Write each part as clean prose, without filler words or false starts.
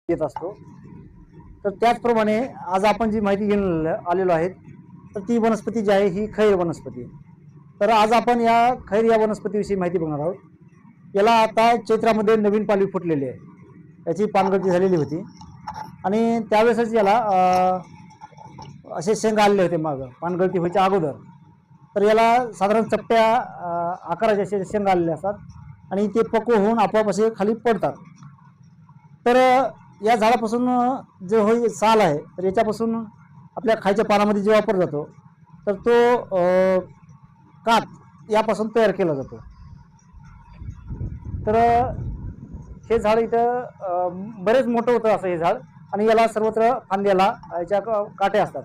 येत असतो. तर त्याचप्रमाणे आज आपण जी माहिती घेऊन आलेलो आहेत, तर ती वनस्पती जी आहे ही खैर वनस्पती. तर आज आपण या खैर या वनस्पतीविषयी माहिती बघणार आहोत. याला आता चैत्रामध्ये नवीन पालवी फुटलेली आहे. याची पानगळती झालेली होती आणि त्यावेळेसच याला असे शेंग आलेले होते मागं पानगळती व्हायच्या अगोदर. तर याला साधारण चपट्या आकाराचे असे शेंग आलेले असतात आणि ते पक्व होऊन आपोआप असे खाली पडतात. तर या झाडापासून जे होई साल आहे, तर याच्यापासून आपल्या खायच्या पानामध्ये जे वापरला जातो, तर तो कात यापासून तयार केला जातो. तर हे झाड इथं बरेच मोठं होतं असं हे झाड आणि याला सर्वत्र फांद्याला याच्या काटे असतात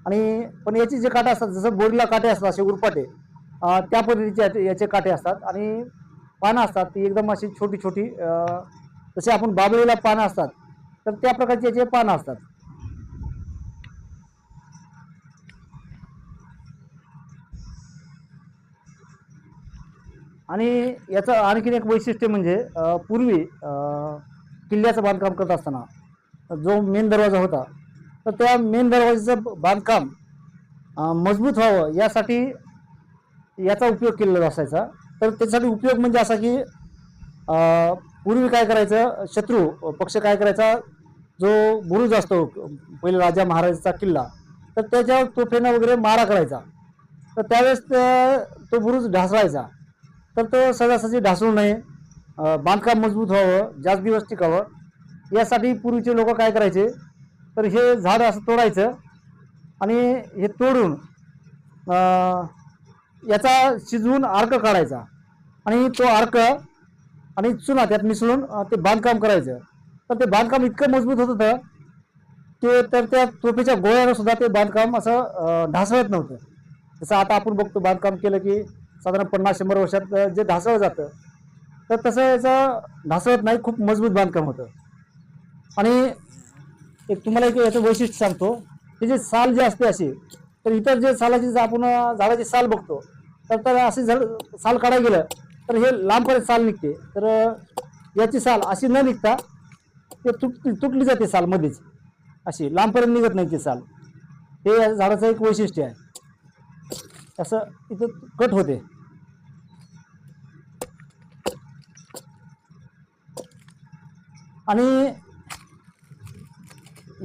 आणि पण याचे जे काटे असतात जसं बोरीला काटे असतात असे उरपाटे, त्या पद्धतीचे याचे काटे असतात आणि पानं असतात ती एकदम अशी छोटी छोटी, जसे आपण बाबळीला पानं असतात तर त्या प्रकारचे याचे पानं असतात. आणि याचं आणखीन एक वैशिष्ट्य म्हणजे पूर्वी किल्ल्याचं बांधकाम करत असताना जो मेन दरवाजा होता, तर त्या मेन दरवाजाचं बांधकाम मजबूत व्हावं यासाठी याचा उपयोग केलेला असायचा. तर त्याच्यासाठी उपयोग म्हणजे असा की पूर्वी काय करायचं, शत्रू पक्ष काय करायचा, जो बुरुज असतो पहिले राजा महाराजाचा किल्ला, तर त्याच्यावर तोफेनं वगैरे मारा करायचा. तर त्यावेळेस तो बुरुज ढासळायचा. तर तो सहजासहजी ढासळू नये, बांधकाम मजबूत व्हावं, जास्त दिवस टिकावं यासाठी पूर्वीचे लोक काय करायचे, तर हे झाड असं तोडायचं आणि हे तोडून याचा शिजवून अर्क काढायचा आणि तो अर्क आणि चुना त्यात मिसळून ते बांधकाम करायचं. तर ते बांधकाम इतकं मजबूत होत होतं ते तर त्या तोफेच्या गोळ्यानं सुद्धा ते बांधकाम असं ढासळत नव्हतं. जसं आता आपण बघतो बांधकाम केलं की साधारण 50-100 वर्षात जे ढासळलं जातं, तर तसं याचं ढासळत नाही, खूप मजबूत बांधकाम होतं. आणि एक तुम्हाला एक याचं वैशिष्ट्य सांगतो, की जे साल जे असते अशी, तर इतर जे सालाची आपण झाडाची साल बघतो, तर अशी साल काढायला गेलं तर हे लांबपर्यंत साल निघते. तर याची साल अशी न निघता ते तुटली जाते साल मध्येच, अशी लांबपर्यंत निघत नाही ती साल. हे या झाडाचं एक वैशिष्ट्य आहे. असं इथं कट होते. आणि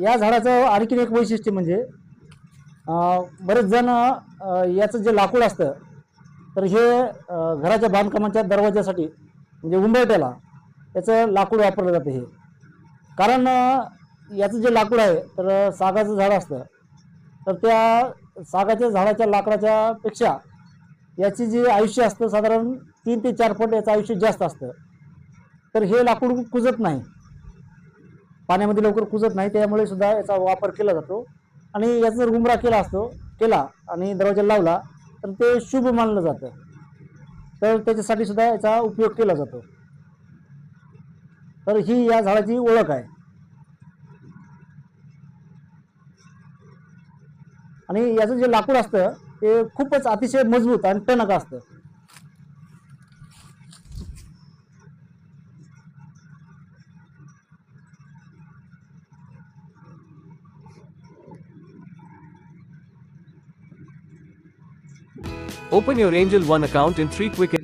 या झाडाचं आणखीन एक वैशिष्ट्य म्हणजे बरेच जण याचं जे लाकूड असतं, तर हे घराच्या बांधकामाच्या दरवाजासाठी म्हणजे उंबरठ्याला याचं लाकूड वापरलं जातं. हे कारण याचं जे लाकूड आहे तर सागाचं झाड असतं, तर त्या सागाच्या झाडाच्या लाकडाच्या पेक्षा याची जे आयुष्य असतं साधारण 3 ते 4 पट याचं आयुष्य जास्त असतं. तर हे लाकूड कुजत नाही, पाण्यामध्ये लवकर कुजत नाही, त्यामुळे सुद्धा याचा वापर केला जातो. आणि याचा जर उंबरा केला आणि दरवाजा लावला तर ते शुभ मानलं जातं. तर त्याच्यासाठी सुद्धा याचा उपयोग केला जातो. तर ही या झाडाची ओळख आहे. आणि याचं जे लाकूड असतं ते खूपच अतिशय मजबूत आणि टणक असतं. Open your Angel One account in 3 quick